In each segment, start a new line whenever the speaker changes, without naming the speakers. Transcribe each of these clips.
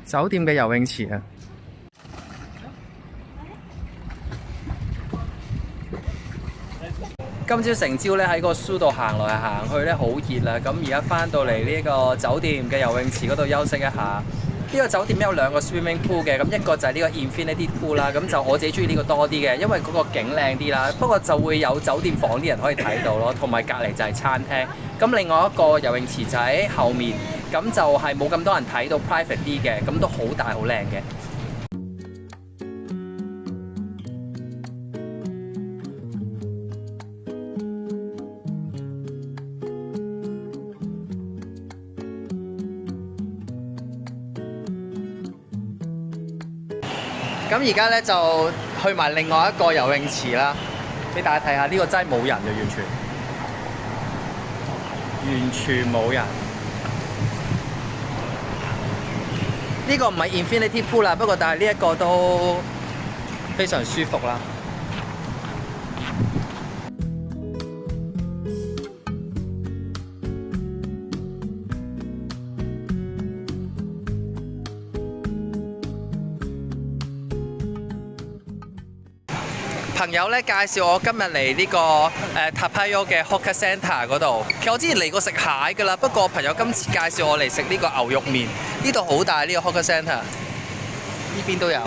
酒店嘅游泳池啊！今朝成朝咧喺個蘇度行來行去咧，好熱啦！咁而家翻到嚟呢個酒店嘅游泳池嗰度休息一下。呢個酒店有兩個 swimming pool 嘅，咁一個就係呢個 infinity pool 啦，咁就我自己中意呢個多啲嘅，因為嗰個景靚啲啦。不過就會有酒店房啲人可以睇到咯，同埋隔離就係餐廳。咁另外一個游泳池就喺後面，咁就係冇咁多人睇到 private 啲嘅，咁都好大好靚嘅。咁而家咧就去埋另外一個游泳池啦，俾大家睇下，呢個真係冇人嘅，完全冇人。呢個唔係 Infinity Pool 啦，不過但係呢一個都非常舒服啦。朋友咧介紹我今日嚟呢個塔帕約嘅 Hawker Centre 嗰度。其實我之前嚟過食蟹㗎啦，不過朋友今次介紹我嚟食呢個牛肉麵。呢度好大呢個 Hawker Centre， 呢邊都有。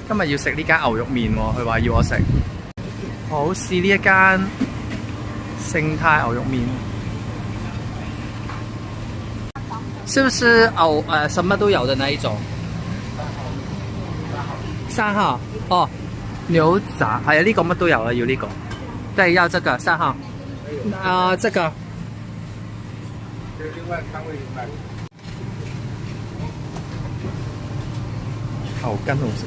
今日要食呢間牛肉麵喎，佢話要我食。好試呢一間盛泰牛肉麵，是不是牛什麼都有的那一種？3號哦。牛雜係啊，呢個乜都有啦，要呢個。對，要這個3號。這個。頭筋好食。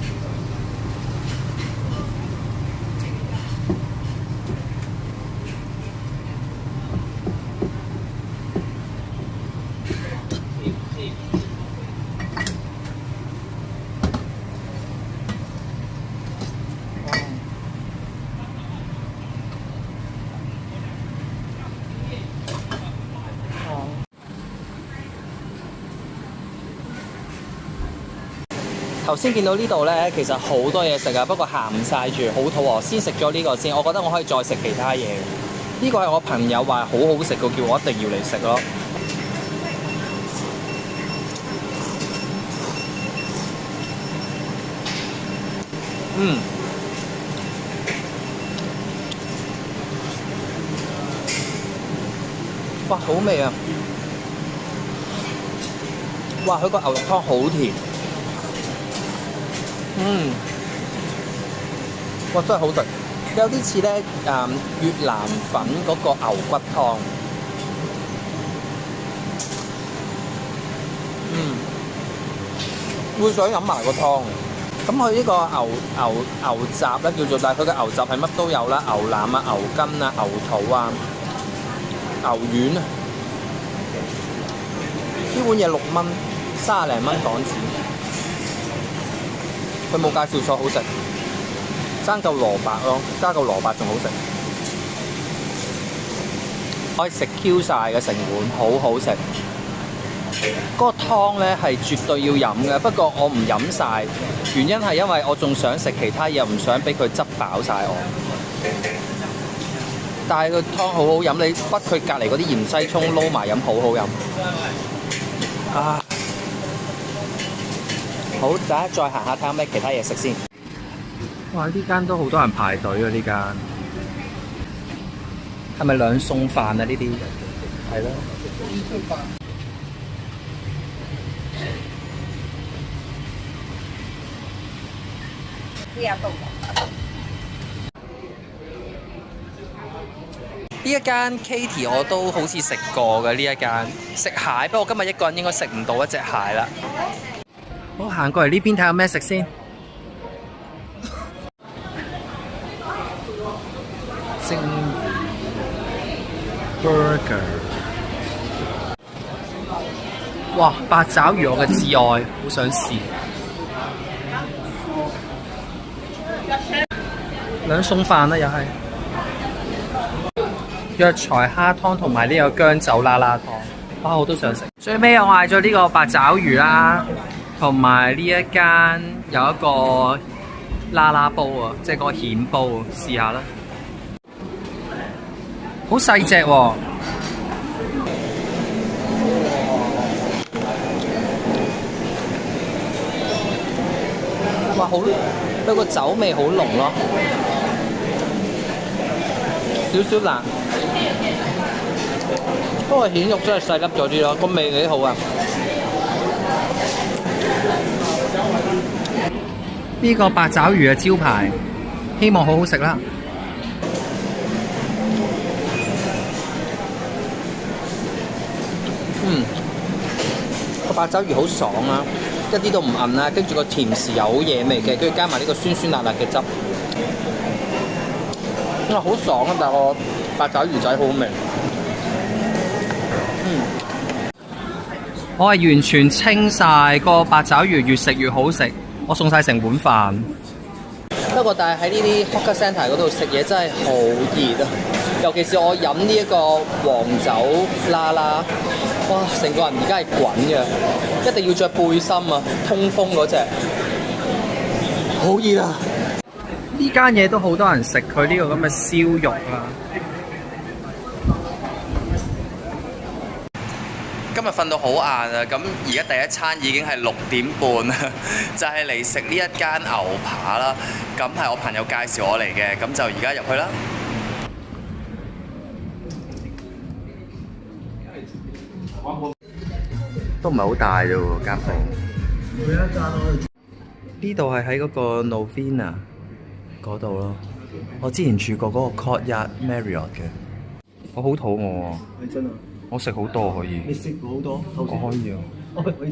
頭先見到呢度咧，其實好多嘢食啊，不過行唔晒住，好肚餓，先食咗呢個先。我覺得我可以再食其他嘢。呢個係我朋友話好好食嘅，叫我一定要嚟食咯。哇，好味啊！哇，佢個牛肉湯好甜。哇，真係好食，有啲似咧越南粉嗰個牛骨湯。會想飲埋個湯。咁佢呢個牛雜咧叫做，但係佢嘅牛雜係乜都有啦，牛腩啊、牛筋啊、牛肚啊、牛丸啊。呢碗嘢6蚊，30零蚊港紙。佢冇介紹錯，好食。爭嚿蘿蔔咯，加嚿蘿蔔仲好食。可以食 Q 晒嘅成碗，好好食。嗰個湯咧係絕對要飲嘅，不過我唔飲晒，原因係因為我仲想食其他嘢，唔想俾佢執飽晒我。但係個湯好好飲，你屈佢隔離嗰啲芫茜葱撈埋飲，好好飲。啊！好，大家再行下睇下咩其他嘢食先。哇！呢間都好多人排隊啊！呢間係咪兩餸飯啊？呢啲係咯。呢一間 Katie 我都好似食過嘅，呢一間食蟹，不過今日一個人應該食唔到一隻蟹啦。好，行過嚟呢邊睇下咩食先。蒸 burger， 哇！八爪魚我嘅至愛，好想試。兩餸飯啦，又係藥材蝦湯同埋呢個薑酒啦啦湯，哇！我都想食。最尾我嗌咗呢個八爪魚啦。同埋呢一間有一個啦啦煲啊，即係個蜆煲，試下啦。好細隻喎！哇，好佢個酒味好濃咯，少少辣。不過蜆肉真係細粒咗啲咯，個味幾好啊！呢個八爪魚嘅招牌，希望好好食啦。個八爪魚好爽啊，一啲都唔韌啦，跟住個甜豉又好惹味嘅，跟住加埋呢個酸酸辣辣嘅汁，哇好爽啊！但係個八爪魚仔好味。我係完全清晒個八爪魚，越食越好食。我送晒成碗飯。不過，但係喺呢啲 hawker centre 嗰度食嘢真係好熱啊！尤其是我飲呢一個黃酒啦啦，哇！成個人而家係滾嘅，一定要着背心啊，通風嗰隻。好熱啊！呢間嘢都好多人食佢呢個咁嘅燒肉啊！今日瞓到好晏啊！咁而家第一餐已經係6點半啦，就係嚟食呢一間牛扒啦。咁係我朋友介紹我嚟嘅，咁就而家入去啦。都唔係好大啫喎，間鋪。呢度係喺嗰個 Novena 嗰度咯。我之前住過嗰個 Courtyard Marriott 嘅。我好肚餓啊！真啊！我食好多可以。你食好多？我可以啊。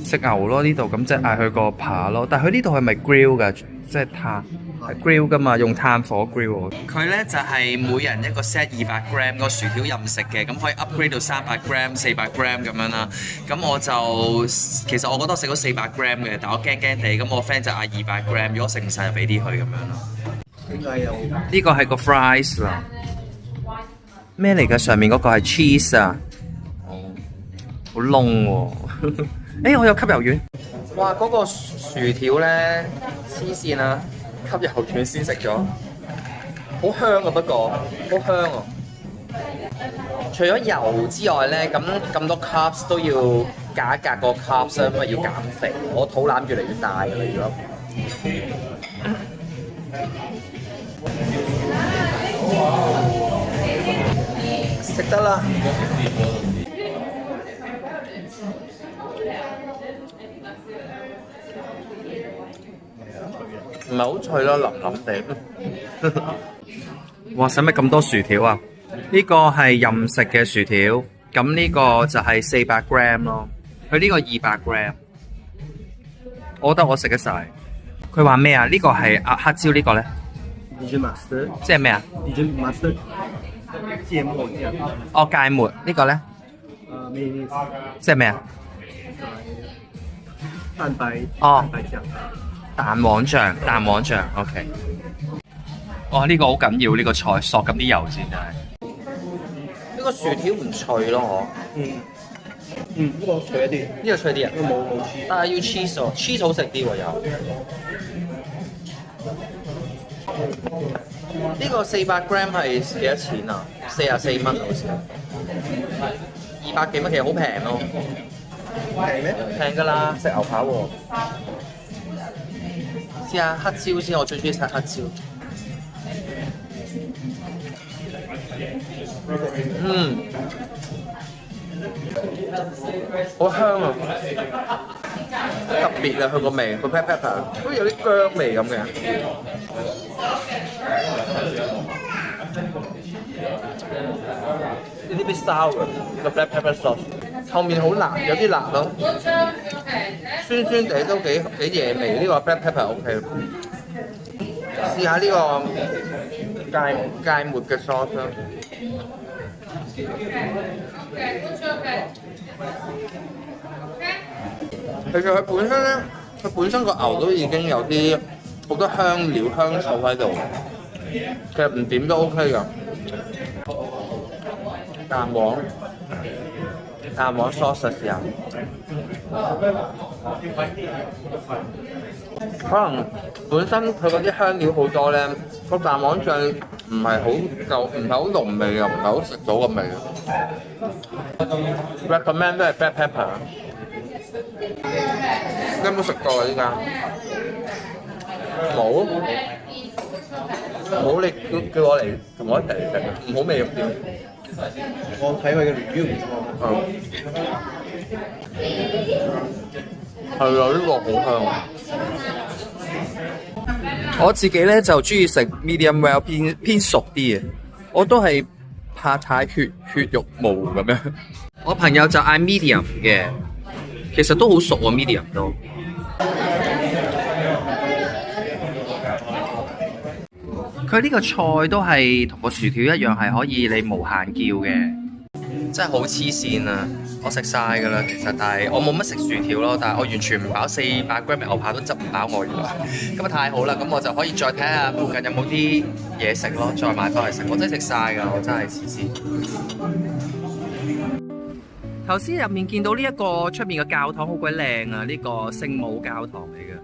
食牛咯呢度，咁即係嗌佢個扒咯。但係佢呢度係咪 grill 㗎？即係炭係 grill 㗎嘛，用炭火 grill。佢咧就係每人一個 set 200 gram 個薯條任食嘅，咁可以 upgrade 到300 gram、400 gram 咁樣啦。咁我就其實我覺得我食咗400 gram 嘅，但我驚驚地，咁我 friend 就嗌200 gram，如果食唔晒就俾啲佢咁樣咯。點解有？呢個係個 fries 啦。咩嚟㗎？上面嗰個係 cheese 啊！好燶喎！誒，我有吸油丸。哇！嗰個薯條咧黐線啊！吸油丸先食咗，好香啊！不過好香啊！除咗油之外咧，咁多 carbs 都要隔一隔個 carbs，因為要減肥。我肚腩越嚟越大㗎啦，如果食得啦。唔係好脆咯，腍腍地。哇！使乜咁多薯條啊？呢個係任食嘅薯條，咁呢個就係400 gram 咯。佢呢個200 gram，我覺得我食得晒。佢話咩啊？呢個係黑椒，呢個咧？即係咩啊？芥末醬。哦，芥末。呢個咧？即係咩啊？蛋白。哦。蛋黃醬，OK。哦，呢個好緊要，呢個菜索咁啲油先真係。呢個薯條唔脆咯，呢個脆一啲。呢個脆啲啊？冇 cheese。但係要 cheese 喎，cheese 好食啲喎又。呢個400 gram 係幾多錢啊？44蚊好似。200幾蚊其實好平咯。平咩？平㗎啦，食牛扒喎。試下黑椒先，我最中意食黑椒。好香啊！特別啊，佢個味，個 pepper 好似有啲薑味咁嘅。有啲bit sour 個 black pepper sauce， 後面好辣，有啲辣咯，酸酸地都幾惹味。呢個 black pepper OK。試下呢個芥末嘅 sauce 啦。其實佢本身咧，佢本身個牛都已經有啲好多香料香草喺度，其實唔點都 OK 㗎。蛋黃
蛋黃 sauce 嘅時候，可能本身佢嗰啲香料好多咧，個蛋黃醬唔係好夠，唔係好濃味，又唔係好食到個味。recommend 都係 black pepper。你有冇食過啊？依家冇，冇你叫我嚟同我一齊嚟食，唔好味咁點？
我睇佢嘅 review 唔錯。
係啊，呢個好香。
我自己咧就中意食 medium well 偏熟啲嘅，我都係怕太血肉模糊咁樣。我朋友就嗌 medium 嘅，其實都好熟喎 medium 都。佢呢個菜都係同個薯條一樣，係可以你無限叫嘅，真係好黐線啊！我食晒㗎啦，其實，但係我冇乜食薯條咯，但係我完全唔飽400g 牛扒都執唔飽我原來，咁啊太好啦！咁我就可以再睇下附近有冇啲嘢食咯，再買翻嚟食。我真係食晒㗎，我真係黐線。頭先入面見到呢一個出面嘅教堂好鬼靚啊！呢個聖母教堂嚟嘅。